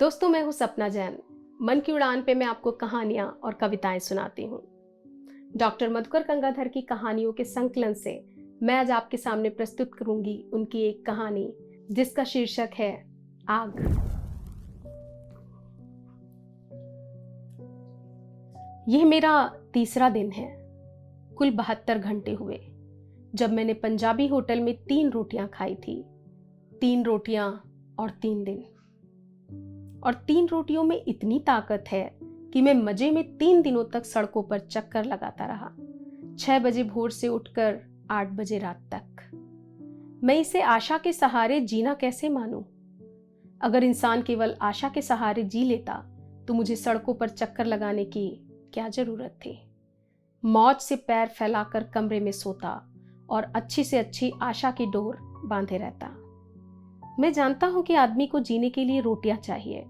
दोस्तों, मैं हूं सपना जैन। मन की उड़ान पे मैं आपको कहानियां और कविताएं सुनाती हूं। डॉक्टर मधुकर गंगाधर की कहानियों के संकलन से मैं आज आपके सामने प्रस्तुत करूंगी उनकी एक कहानी जिसका शीर्षक है आग। यह मेरा तीसरा दिन है। कुल 72 घंटे हुए जब मैंने पंजाबी होटल में 3 रोटियां खाई थी। 3 रोटियां और 3 दिन। और 3 रोटियों में इतनी ताकत है कि मैं मजे में 3 दिनों तक सड़कों पर चक्कर लगाता रहा। 6 बजे भोर से उठकर 8 बजे रात तक। मैं इसे आशा के सहारे जीना कैसे मानूं? अगर इंसान केवल आशा के सहारे जी लेता तो मुझे सड़कों पर चक्कर लगाने की क्या जरूरत थी? मौज से पैर फैलाकर कमरे में सोता और अच्छी से अच्छी आशा की डोर बांधे रहता। मैं जानता हूं कि आदमी को जीने के लिए रोटियां चाहिए।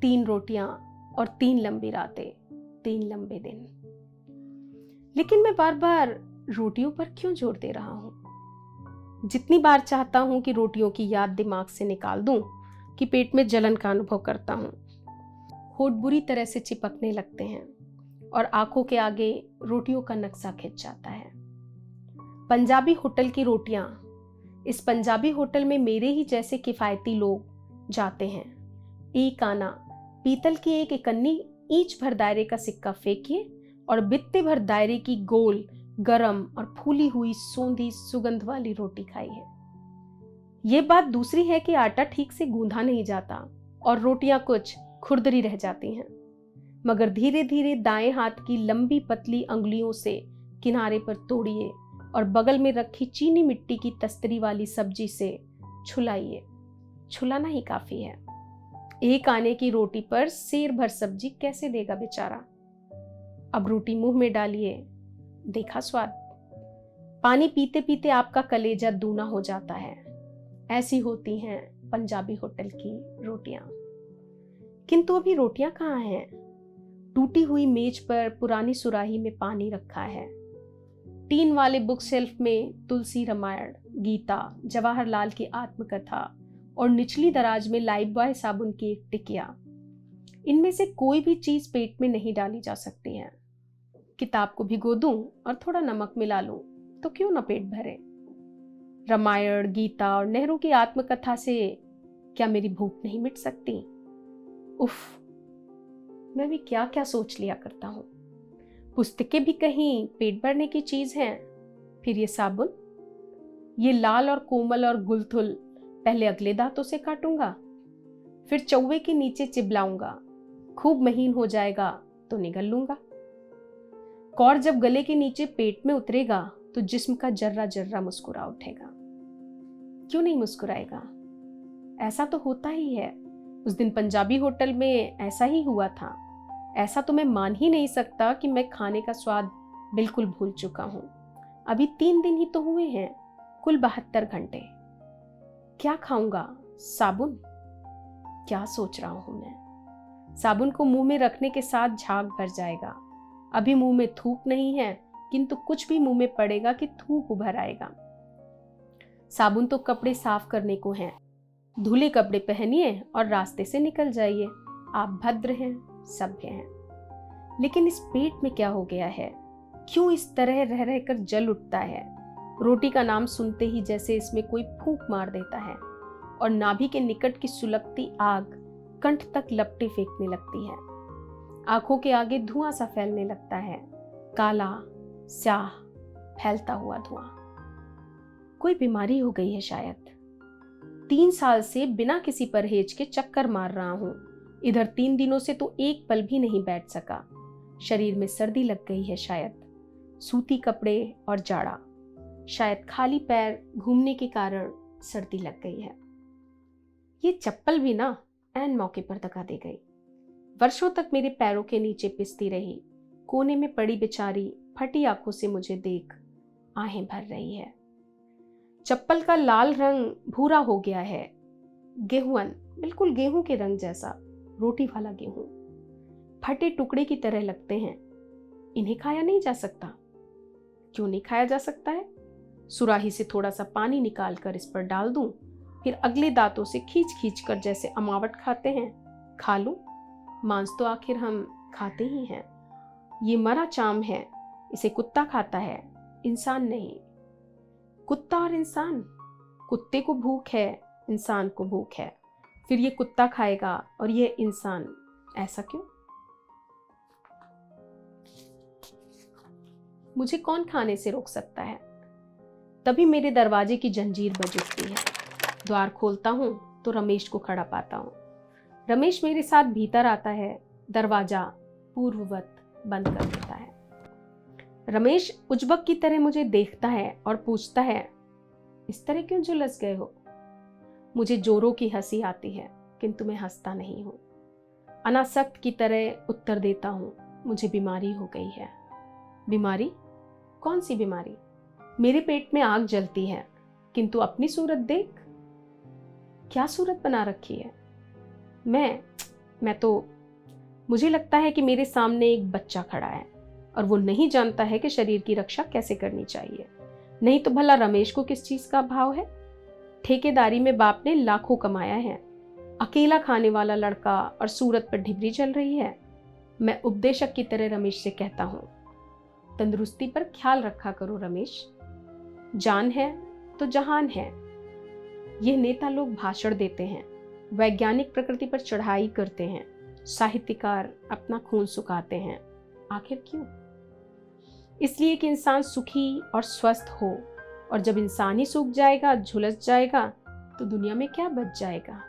3 रोटियां और 3 लंबी रातें, 3 लंबे दिन। लेकिन मैं बार बार रोटियों पर क्यों जोर दे रहा हूं? जितनी बार चाहता हूं कि रोटियों की याद दिमाग से निकाल दूं कि पेट में जलन का अनुभव करता हूं। होठ बुरी तरह से चिपकने लगते हैं और आंखों के आगे रोटियों का नक्शा खिंच जाता है। पंजाबी होटल की रोटियां। इस पंजाबी होटल में मेरे ही जैसे किफायती लोग जाते हैं। एक आना, पीतल की एक इकन्नी ईंच भर दायरे का सिक्का फेंकिए और बित्ते भर दायरे की गोल, गरम और फूली हुई सोंधी सुगंध वाली रोटी खाई है। ये बात दूसरी है कि आटा ठीक से गूंधा नहीं जाता और रोटियां कुछ खुरदरी रह जाती हैं। मगर धीरे धीरे दाएं हाथ की लंबी पतली अंगुलियों से किनारे पर तोड़िए और बगल में रखी चीनी मिट्टी की तस्तरी वाली सब्जी से छुलाइए। छुलाना ही काफी है। एक आने की रोटी पर सेर भर सब्जी कैसे देगा बेचारा? अब रोटी मुंह में डालिए, देखा स्वाद। पानी पीते पीते आपका कलेजा दूना हो जाता है। ऐसी होती हैं पंजाबी होटल की रोटियां। किंतु अभी रोटियां कहाँ हैं? टूटी हुई मेज पर पुरानी सुराही में पानी रखा है। टीन वाले बुक शेल्फ में तुलसी रामायण, गीता, जवाहरलाल की आत्मकथा और निचली दराज में लाइफबॉय साबुन की एक टिकिया। इनमें से कोई भी चीज पेट में नहीं डाली जा सकती है। किताब को भिगो दूं और थोड़ा नमक मिला लूं तो क्यों ना पेट भरे? रामायण, गीता और नेहरू की आत्मकथा से क्या मेरी भूख नहीं मिट सकती? उफ, मैं भी क्या क्या सोच लिया करता हूं। पुस्तकें भी कहीं पेट भरने की चीज हैं। फिर ये साबुन, ये लाल और कोमल और गुलथुल पहले अगले दांतों से काटूंगा, फिर चौवे के नीचे चिबलाऊंगा। खूब महीन हो जाएगा तो निगल लूंगा। कौर जब गले के नीचे पेट में उतरेगा तो जिस्म का जर्रा जर्रा मुस्कुरा उठेगा। क्यों नहीं मुस्कुराएगा? ऐसा तो होता ही है। उस दिन पंजाबी होटल में ऐसा ही हुआ था। ऐसा तो मैं मान ही नहीं सकता कि मैं खाने का स्वाद बिल्कुल भूल चुका हूं। अभी 3 दिन ही तो हुए हैं, कुल 72 घंटे। क्या खाऊंगा? साबुन? क्या सोच रहा हूं मैं? साबुन को मुंह में रखने के साथ झाग भर जाएगा। अभी मुंह में थूक नहीं है, किंतु कुछ भी मुंह में पड़ेगा कि थूक उभर आएगा। साबुन तो कपड़े साफ करने को है। धुले कपड़े पहनिए और रास्ते से निकल जाइए। आप भद्र हैं, सभ्य हैं। लेकिन इस पेट में क्या हो गया है? क्यों इस तरह रह रहकर जल उठता है? रोटी का नाम सुनते ही जैसे इसमें कोई फूंक मार देता है और नाभि के निकट की सुलगती आग कंठ तक लपटे फेंकने लगती है। आंखों के आगे धुआं सा फैलने लगता है, काला स्याह फैलता हुआ धुआं। कोई बीमारी हो गई है शायद। 3 साल से बिना किसी परहेज के चक्कर मार रहा हूं। इधर 3 दिनों से तो एक पल भी नहीं बैठ सका। शरीर में सर्दी लग गई है शायद। सूती कपड़े और जाड़ा। शायद खाली पैर घूमने के कारण सर्दी लग गई है। ये चप्पल भी ना ऐन मौके पर दगा दे गई। वर्षों तक मेरे पैरों के नीचे पिसती रही। कोने में पड़ी बेचारी फटी आंखों से मुझे देख आहें भर रही है। चप्पल का लाल रंग भूरा हो गया है। गेहूं, बिल्कुल गेहूं के रंग जैसा। रोटी वाला गेहूं। फटे टुकड़े की तरह लगते हैं। इन्हें खाया नहीं जा सकता। क्यों नहीं खाया जा सकता है? सुराही से थोड़ा सा पानी निकाल कर इस पर डाल दूं, फिर अगले दांतों से खींच खींच कर जैसे अमावट खाते हैं खा लूं? मांस तो आखिर हम खाते ही हैं। ये मरा चाम है, इसे कुत्ता खाता है, इंसान नहीं। कुत्ता और इंसान? कुत्ते को भूख है, इंसान को भूख है, फिर ये कुत्ता खाएगा और ये इंसान, ऐसा क्यों? मुझे कौन खाने से रोक सकता है? तभी मेरे दरवाजे की जंजीर बज उठती है। द्वार खोलता हूं तो रमेश को खड़ा पाता हूं। रमेश मेरे साथ भीतर आता है, दरवाजा पूर्ववत बंद कर देता है। रमेश उजबक की तरह मुझे देखता है और पूछता है, इस तरह क्यों झुलस गए हो? मुझे जोरों की हंसी आती है, किंतु मैं हंसता नहीं हूं। अनासक्त की तरह उत्तर देता हूं, मुझे बीमारी हो गई है। बीमारी? कौन सी बीमारी? मेरे पेट में आग जलती है, किंतु अपनी सूरत देख। क्या सूरत बना रखी है? मैं तो मुझे लगता है कि मेरे सामने एक बच्चा खड़ा है और वो नहीं जानता है कि शरीर की रक्षा कैसे करनी चाहिए। नहीं तो भला रमेश को किस चीज का भाव है? ठेकेदारी में बाप ने लाखों कमाया है, अकेला खाने वाला लड़का और सूरत पर ढिबरी चल रही है। मैं उपदेशक की तरह रमेश से कहता हूं, तंदुरुस्ती पर ख्याल रखा करो रमेश। जान है तो जहान है। ये नेता लोग भाषण देते हैं, वैज्ञानिक प्रकृति पर चढ़ाई करते हैं, साहित्यकार अपना खून सुखाते हैं। आखिर क्यों? इसलिए कि इंसान सुखी और स्वस्थ हो, और जब इंसान ही सूख जाएगा, झुलस जाएगा, तो दुनिया में क्या बच जाएगा?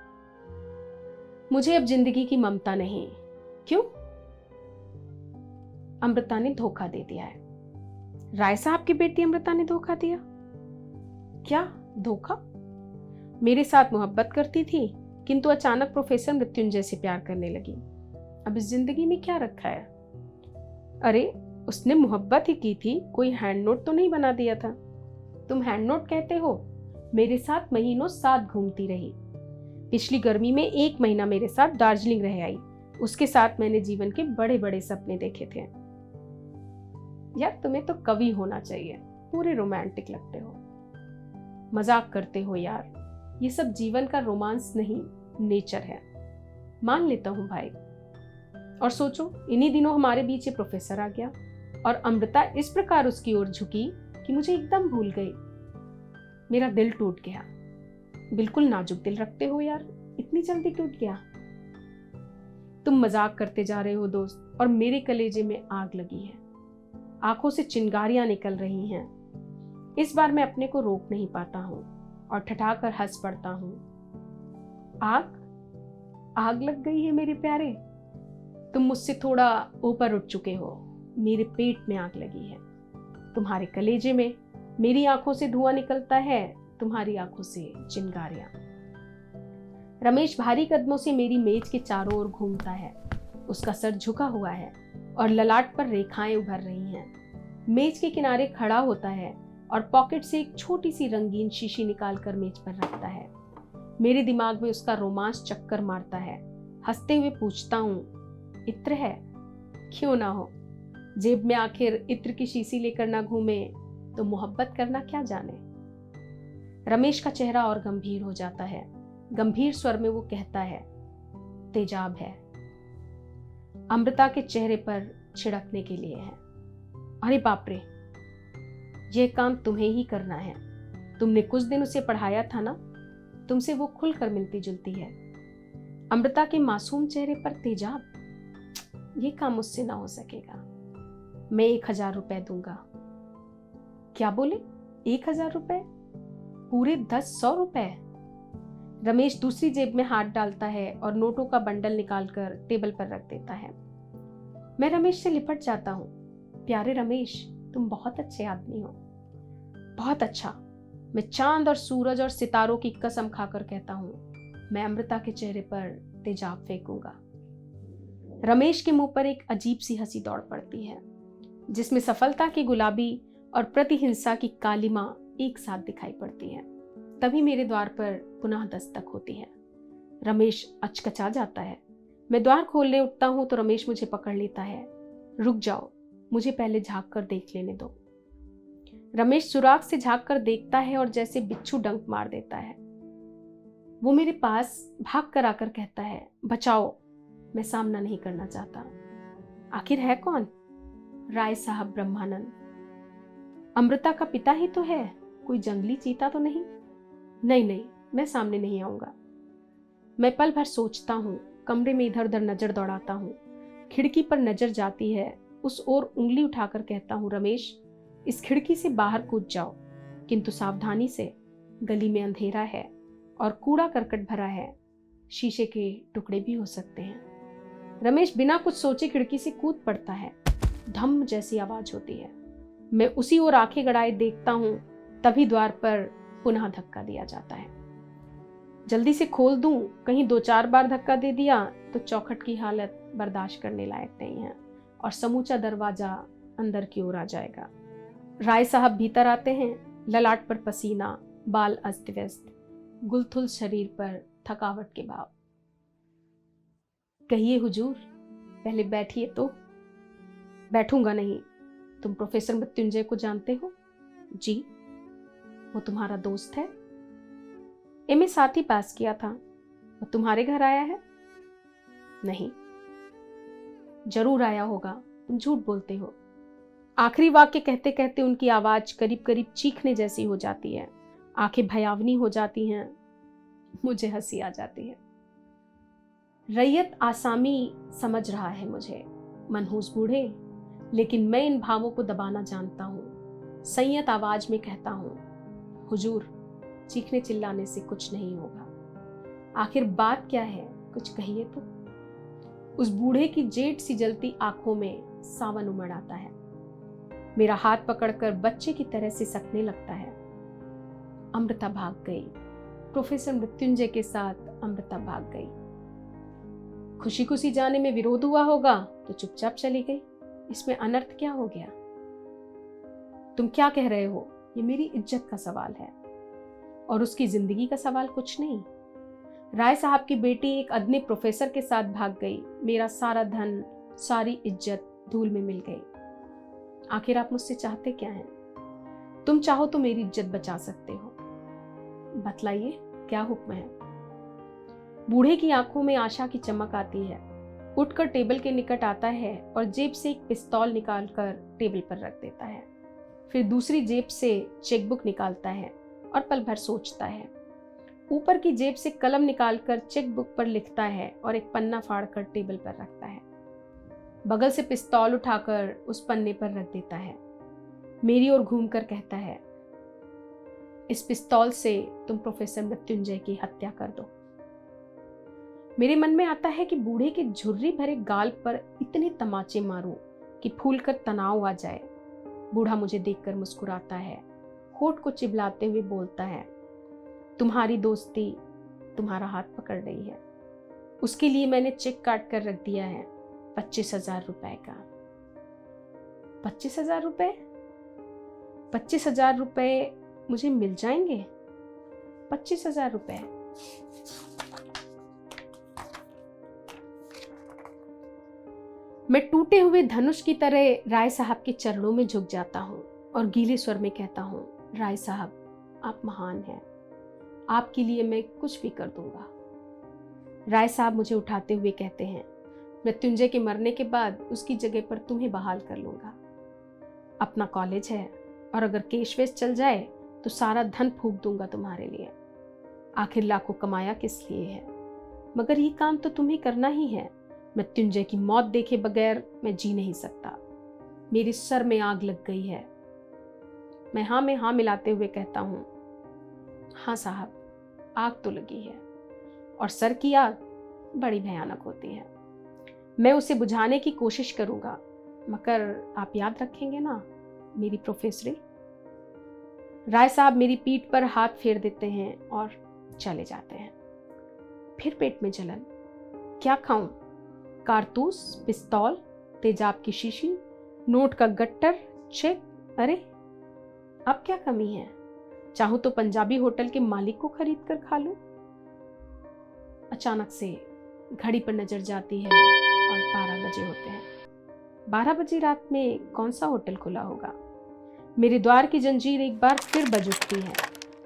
मुझे अब जिंदगी की ममता नहीं। क्यों? अमृता ने धोखा दे दिया है। राय साहब की बेटी अमृता ने धोखा दिया? क्या धोखा? मेरे साथ मोहब्बत करती थी, किंतु अचानक प्रोफेसर मृत्युंजय से प्यार करने लगी। अब इस जिंदगी में क्या रखा है? अरे उसने मोहब्बत ही की थी, कोई हैंड नोट तो नहीं बना दिया था। तुम हैंड नोट कहते हो? मेरे साथ महीनों साथ घूमती रही। पिछली गर्मी में 1 महीना मेरे साथ दार्जिलिंग रह आई। उसके साथ मैंने जीवन के बड़े बड़े सपने देखे थे। यार तुम्हें तो कवि होना चाहिए, पूरे रोमांटिक लगते हो। मजाक करते हो यार, ये सब जीवन का रोमांस नहीं, नेचर है। मान लेता हूं भाई। और सोचो, इन्हीं दिनों हमारे बीच ये प्रोफेसर आ गया और अमृता इस प्रकार उसकी ओर झुकी कि मुझे एकदम भूल गई। मेरा दिल टूट गया। बिल्कुल नाजुक दिल रखते हो यार, इतनी जल्दी टूट गया? तुम मजाक करते जा रहे हो दोस्त, और मेरे कलेजे में आग लगी है। आंखों से चिंगारियां निकल रही हैं। इस बार मैं अपने को रोक नहीं पाता हूं और ठठाकर हंस पड़ता हूं। आग लग गई है मेरे प्यारे। तुम मुझसे थोड़ा ऊपर उठ चुके हो। मेरे पेट में आग लगी है। तुम्हारे कलेजे में। मेरी आंखों से धुआं निकलता है, तुम्हारी आंखों से चिंगारियां। रमेश भारी कदमों से मेरी मेज के चारों ओर घूमता है। उसका सर झुका हुआ है और ललाट पर रेखाएं उभर रही हैं। मेज के किनारे खड़ा होता है और पॉकेट से एक छोटी सी रंगीन शीशी निकालकर मेज पर रखता है। मेरे दिमाग में उसका रोमांस चक्कर मारता है। हंसते हुए पूछता हूं, इत्र है? क्यों ना हो। जेब में आखिर इत्र की शीशी लेकर ना घूमे तो मोहब्बत करना क्या जाने। रमेश का चेहरा और गंभीर हो जाता है। गंभीर स्वर में वो कहता है, तेजाब है। अमृता के चेहरे पर छिड़कने के लिए है। अरे बाप रे, यह काम तुम्हें ही करना है। तुमने कुछ दिन उसे पढ़ाया था ना, तुमसे वो खुलकर मिलती जुलती है। अमृता के मासूम चेहरे पर तेजाब? ये काम मुझसे ना हो सकेगा। मैं 1000 रुपए दूंगा। क्या बोले? 1000 रुपए? पूरे 100 रुपए? रमेश दूसरी जेब में हाथ डालता है और नोटों का बंडल निकालकर टेबल पर रख देता है। मैं रमेश से लिपट जाता हूं। प्यारे रमेश, तुम बहुत अच्छे आदमी हो, बहुत अच्छा। मैं चांद और सूरज और सितारों की कसम खाकर कहता हूं, मैं अमृता के चेहरे पर तेजाब फेंकूंगा। रमेश के मुंह पर एक अजीब सी हंसी दौड़ पड़ती है, जिसमें सफलता की गुलाबी और प्रतिहिंसा की कालिमा एक साथ दिखाई पड़ती है। तभी मेरे द्वार पर पुनः दस्तक होती है। रमेश अचकचा जाता है। मैं द्वार खोलने उठता हूं तो रमेश मुझे पकड़ लेता है। रुक जाओ, मुझे पहले झांक कर देख लेने दो। रमेश सुराग से झांक कर देखता है और जैसे बिच्छू डंक मार देता है। वो मेरे पास भाग कर आकर कहता है, बचाओ, मैं सामना नहीं करना चाहता। आखिर है कौन? राय साहब ब्रह्मानंद। अमृता का पिता ही तो है, कोई जंगली चीता तो नहीं? नहीं नहीं, मैं सामने नहीं आऊंगा। मैं पल भर सोचता हूँ, कमरे में इधर उधर नजर दौड़ाता हूँ। खिड़की पर नजर जाती है, उस ओर उंगली उठाकर कहता हूँ, रमेश इस खिड़की से बाहर कूद जाओ, किंतु सावधानी से, गली में अंधेरा है और कूड़ा करकट भरा है, शीशे के टुकड़े भी हो सकते हैं। रमेश बिना कुछ सोचे खिड़की से कूद पड़ता है। धम जैसी आवाज होती है। मैं उसी ओर आंखें गड़ाए देखता हूँ, तभी द्वार पर पुनः धक्का दिया जाता है। जल्दी से खोल दूं, कहीं 2-4 बार धक्का दे दिया तो चौखट की हालत बर्दाश्त करने लायक नहीं है और समूचा दरवाजा अंदर की ओर आ जाएगा। राय साहब भीतर आते हैं, ललाट पर पसीना, बाल अस्त व्यस्त, गुलथुल शरीर पर थकावट के भाव। कहिए हुजूर, पहले बैठिए तो। बैठूंगा नहीं। तुम प्रोफेसर मृत्युंजय को जानते हो? जी। वो तुम्हारा दोस्त है? एमए साथ ही पास किया था। वो तुम्हारे घर आया है? नहीं। जरूर आया होगा, तुम झूठ बोलते हो। आखिरी वाक्य कहते कहते उनकी आवाज करीब करीब चीखने जैसी हो जाती है। आंखें भयावनी हो जाती हैं। मुझे हंसी आ जाती है। रैयत आसामी समझ रहा है मुझे, मनहूस बूढ़े, लेकिन मैं इन भावों को दबाना जानता हूँ। संयत आवाज में कहता हूँ, हुजूर चीखने चिल्लाने से कुछ नहीं होगा। आखिर बात क्या है, कुछ कहिए तो। उस बूढ़े की जेठ सी जलती आंखों में सावन उमड़ आता है। मेरा हाथ पकड़कर बच्चे की तरह से सकने लगता है। अमृता भाग गई। प्रोफेसर मृत्युंजय के साथ अमृता भाग गई। खुशी खुशी जाने में विरोध हुआ होगा तो चुपचाप चली गई। इसमें अनर्थ क्या हो गया? तुम क्या कह रहे हो? ये मेरी इज्जत का सवाल है और उसकी जिंदगी का सवाल कुछ नहीं। राय साहब की बेटी एक अदने प्रोफेसर के साथ भाग गई। मेरा सारा धन, सारी इज्जत धूल में मिल गई। आखिर आप मुझसे चाहते क्या हैं? तुम चाहो तो मेरी इज्जत बचा सकते हो। बतलाइए, क्या हुक्म है? बूढ़े की आंखों में आशा की चमक आती है। उठकर टेबल के निकट आता है और जेब से एक पिस्तौल निकालकर टेबल पर रख देता है। फिर दूसरी जेब से चेकबुक निकालता है और पल भर सोचता है। ऊपर की जेब से कलम निकालकर चेकबुक पर लिखता है और एक पन्ना फाड़कर टेबल पर रखता है। बगल से पिस्तौल उठाकर उस पन्ने पर रख देता है। मेरी ओर घूमकर कहता है, इस पिस्तौल से तुम प्रोफेसर मृत्युंजय की हत्या कर दो। मेरे मन में आता है कि बूढ़े के झुर्री भरे गाल पर इतने तमाचे मारूं कि फूलकर तनाव आ जाए। बूढ़ा मुझे देखकर मुस्कुराता है, होठ को चिबलाते हुए बोलता है, तुम्हारी दोस्ती तुम्हारा हाथ पकड़ रही है। उसके लिए मैंने चेक काट कर रख दिया है 25,000 रुपए का। 25,000 रुपए? 25,000 रुपए मुझे मिल जाएंगे? 25,000 रुपए? मैं टूटे हुए धनुष की तरह राय साहब के चरणों में झुक जाता हूँ और गीले स्वर में कहता हूँ, राय साहब आप महान हैं, आपके लिए मैं कुछ भी कर दूंगा। राय साहब मुझे उठाते हुए कहते हैं, मृत्युंजय के मरने के बाद उसकी जगह पर तुम्हें बहाल कर लूंगा। अपना कॉलेज है और अगर केश वेश चल जाए तो सारा धन फूंक दूंगा तुम्हारे लिए। आखिर लाखों कमाया किस लिए है, मगर ये काम तो तुम्हें करना ही है। मृत्युंजय की मौत देखे बगैर मैं जी नहीं सकता। मेरे सर में आग लग गई है। मैं हाँ में हाँ मिलाते हुए कहता हूँ, हाँ साहब, आग तो लगी है और सर की आग बड़ी भयानक होती है। मैं उसे बुझाने की कोशिश करूंगा, मगर आप याद रखेंगे ना मेरी प्रोफेसरी? राय साहब मेरी पीठ पर हाथ फेर देते हैं और चले जाते हैं। फिर पेट में जलन। क्या खाऊं? कारतूस, पिस्तौल, तेजाब की शीशी, नोट का गट्टर, चेक? अरे अब क्या कमी है? चाहूं तो पंजाबी होटल के मालिक को खरीद कर खा लूं। अचानक से घड़ी पर नजर जाती है और 12 बजे होते हैं। 12 बजे रात में कौन सा होटल खुला होगा? मेरे द्वार की जंजीर एक बार फिर बज उठती है।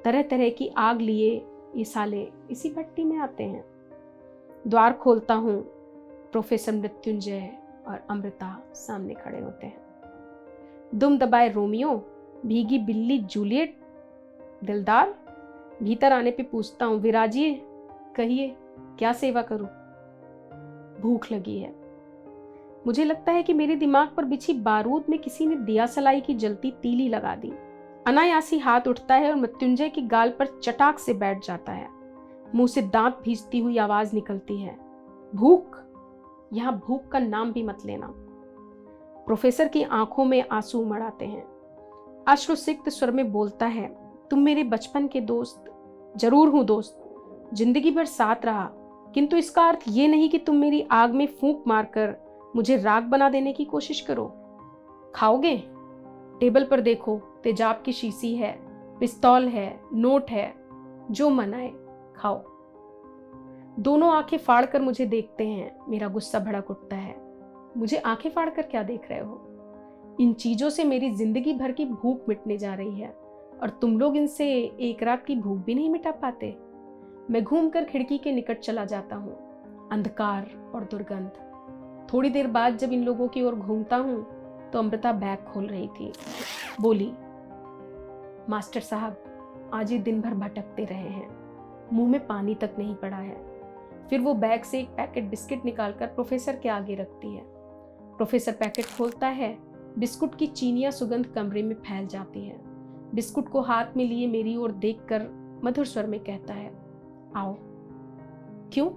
तरह तरह की आग लिए ये साले इसी भट्टी में आते हैं। द्वार खोलता हूँ। प्रोफेसर मृत्युंजय और अमृता सामने खड़े होते हैं। दुम दबाए रोमियो, भीगी बिल्ली जूलियट, दिलदार। भीतर आने पे पूछता हूँ, विराजिए, कहिए क्या सेवा करूं? भूख लगी है। मुझे लगता है कि मेरे दिमाग पर बिछी बारूद में किसी ने दिया सलाई की जलती तीली लगा दी। अनायासी हाथ उठता है और मृत्युंजय की गाल पर चटाक से बैठ जाता है। मुंह से दांत भींचती हुई आवाज निकलती है, भूख। यहां भूख का नाम भी मत लेना। प्रोफेसर की आंखों में आंसू उमड़ आते हैं। अश्रुसिक्त स्वर में बोलता है, तुम मेरे बचपन के दोस्त जरूर हूं दोस्त, जिंदगी भर साथ रहा, किंतु इसका अर्थ ये नहीं कि तुम मेरी आग में फूंक मारकर मुझे राख बना देने की कोशिश करो। खाओगे? टेबल पर देखो, तेजाब की शीशी है, पिस्तौल है, नोट है, जो मन आए खाओ। दोनों आंखें फाड़कर मुझे देखते हैं। मेरा गुस्सा भड़क उठता है। मुझे आंखें फाड़कर क्या देख रहे हो? इन चीजों से मेरी जिंदगी भर की भूख मिटने जा रही है और तुम लोग इनसे एक रात की भूख भी नहीं मिटा पाते। मैं घूमकर खिड़की के निकट चला जाता हूँ। अंधकार और दुर्गंध। थोड़ी देर बाद जब इन लोगों की ओर घूमता हूँ तो अमृता बैग खोल रही थी। बोली, मास्टर साहब आज ये दिन भर भटकते रहे हैं, मुंह में पानी तक नहीं पड़ा है। फिर वो बैग से एक पैकेट बिस्किट निकालकर प्रोफेसर के आगे रखती है। प्रोफेसर पैकेट खोलता है। बिस्कुट की चीनियां सुगंध कमरे में फैल जाती है। बिस्कुट को हाथ में लिए मेरी ओर देखकर मधुर स्वर में कहता है, आओ। क्यों?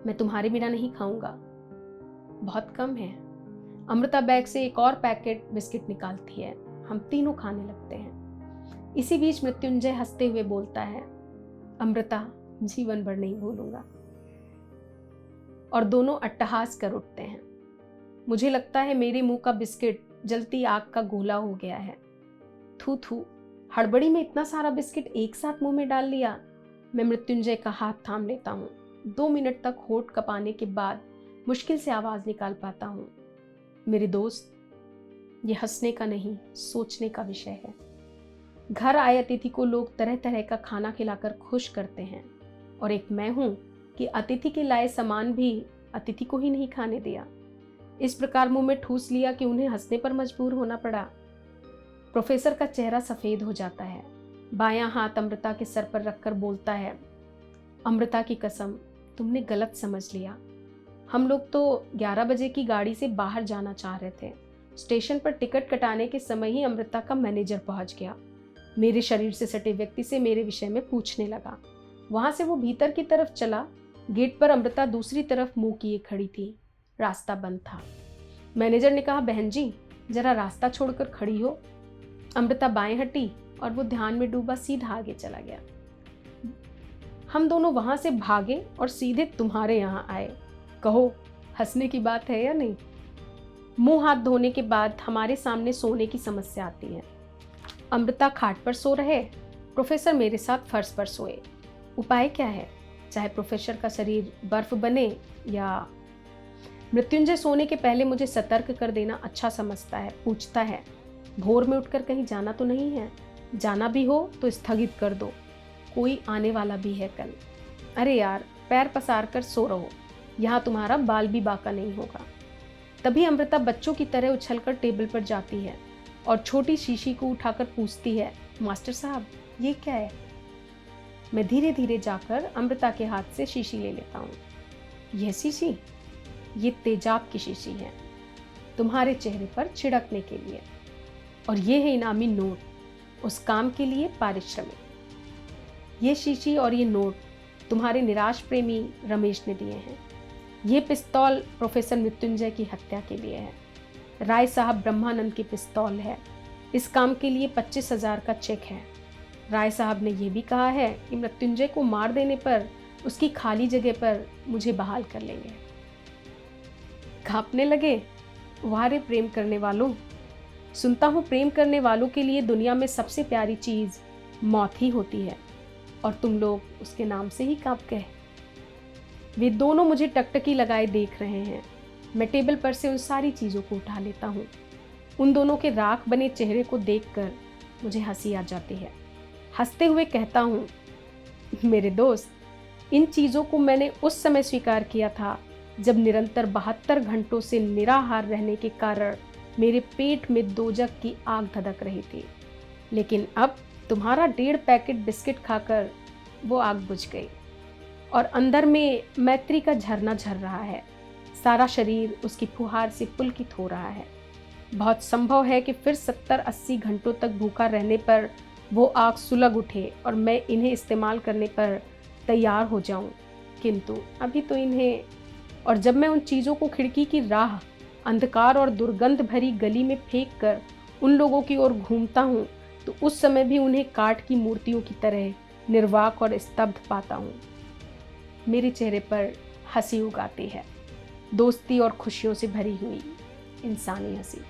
मैं तुम्हारे बिना नहीं खाऊंगा, बहुत कम है। अमृता बैग से एक और पैकेट बिस्किट निकालती है। हम तीनों खाने लगते हैं। इसी बीच मृत्युंजय हंसते हुए बोलता है, अमृता जीवन भर नहीं भूलूंगा। और दोनों अट्टहास कर उठते हैं। मुझे लगता है मेरे मुंह का बिस्किट जलती आग का गोला हो गया है। थू थू, हड़बड़ी में इतना सारा बिस्किट एक साथ मुंह में डाल लिया। मैं मृत्युंजय का हाथ थाम लेता हूँ। 2 मिनट तक होठ कपाने के बाद मुश्किल से आवाज निकाल पाता हूँ, मेरे दोस्त, ये हंसने का नहीं सोचने का विषय है। घर आए अतिथि को लोग तरह तरह का खाना खिलाकर खुश करते हैं और एक मैं हूं कि अतिथि के लाए सामान भी अतिथि को ही नहीं खाने दिया। इस प्रकार मुंह में ठूस लिया कि उन्हें हंसने पर मजबूर होना पड़ा। प्रोफेसर का चेहरा सफेद हो जाता है। बायां हाथ अमृता के सर पर रखकर बोलता है, अमृता की कसम, तुमने गलत समझ लिया। हम लोग तो 11 बजे की गाड़ी से बाहर जाना चाह रहे थे। स्टेशन पर टिकट कटाने के समय ही अमृता का मैनेजर पहुंच गया। मेरे शरीर से सटे व्यक्ति से मेरे विषय में पूछने लगा। वहां से वो भीतर की तरफ चला। गेट पर अमृता दूसरी तरफ मुंह किए खड़ी थी। रास्ता बंद था। मैनेजर ने कहा, बहन जी जरा रास्ता छोड़कर खड़ी हो। अमृता बाएं हटी और वो ध्यान में डूबा सीधा आगे चला गया। हम दोनों वहां से भागे और सीधे तुम्हारे यहाँ आए। कहो, हंसने की बात है या नहीं? मुंह हाथ धोने के बाद हमारे सामने सोने की समस्या आती है। अमृता खाट पर सो रहे, प्रोफेसर मेरे साथ फर्श पर सोए। उपाय क्या है? चाहे प्रोफेसर का शरीर बर्फ बने या मृत्युंजय सोने के पहले मुझे सतर्क कर देना अच्छा समझता है। पूछता है, भोर में उठकर कहीं जाना तो नहीं है? जाना भी हो तो स्थगित कर दो, कोई आने वाला भी है कल। अरे यार, पैर पसार कर सो रहो, यहाँ तुम्हारा बाल भी बाका नहीं होगा। तभी अमृता बच्चों की तरह उछलकर टेबल पर जाती है और छोटी शीशी को उठाकर पूछती है, मास्टर साहब ये क्या है? मैं धीरे धीरे जाकर अमृता के हाथ से शीशी ले लेता हूँ। यह शीशी, ये तेजाब की शीशी है, तुम्हारे चेहरे पर छिड़कने के लिए, और ये है इनामी नोट, उस काम के लिए पारिश्रमिक। ये शीशी और ये नोट तुम्हारे निराश प्रेमी रमेश ने दिए हैं। ये पिस्तौल प्रोफेसर मृत्युंजय की हत्या के लिए है। राय साहब ब्रह्मानंद की पिस्तौल है। इस काम के लिए 25,000 का चेक है। राय साहब ने यह भी कहा है कि मृत्युंजय को मार देने पर उसकी खाली जगह पर मुझे बहाल कर लेंगे। कांपने लगे? वारे प्रेम करने वालों, सुनता हूँ प्रेम करने वालों के लिए दुनिया में सबसे प्यारी चीज मौत ही होती है, और तुम लोग उसके नाम से ही कांप गए। वे दोनों मुझे टकटकी लगाए देख रहे हैं। मैं टेबल पर से उन सारी चीज़ों को उठा लेता हूँ। उन दोनों के राख बने चेहरे को देखकर मुझे हंसी आ जाती है। हंसते हुए कहता हूँ, मेरे दोस्त, इन चीज़ों को मैंने उस समय स्वीकार किया था जब निरंतर 72 घंटों से निराहार रहने के कारण मेरे पेट में दोजक की आग धधक रही थी। लेकिन अब तुम्हारा 1.5 पैकेट बिस्किट खाकर वो आग बुझ गई और अंदर में मैत्री का झरना झर रहा है। सारा शरीर उसकी फुहार से पुलकित हो रहा है। बहुत संभव है कि फिर 70-80 घंटों तक भूखा रहने पर वो आग सुलग उठे और मैं इन्हें इस्तेमाल करने पर तैयार हो जाऊं, किंतु अभी तो इन्हें। और जब मैं उन चीज़ों को खिड़की की राह, अंधकार और दुर्गंध भरी गली में फेंक कर उन लोगों की ओर घूमता हूँ, तो उस समय भी उन्हें काठ की मूर्तियों की तरह निर्वाक और स्तब्ध पाता हूँ। मेरे चेहरे पर हंसी उगाती है, दोस्ती और खुशियों से भरी हुई इंसानी हंसी।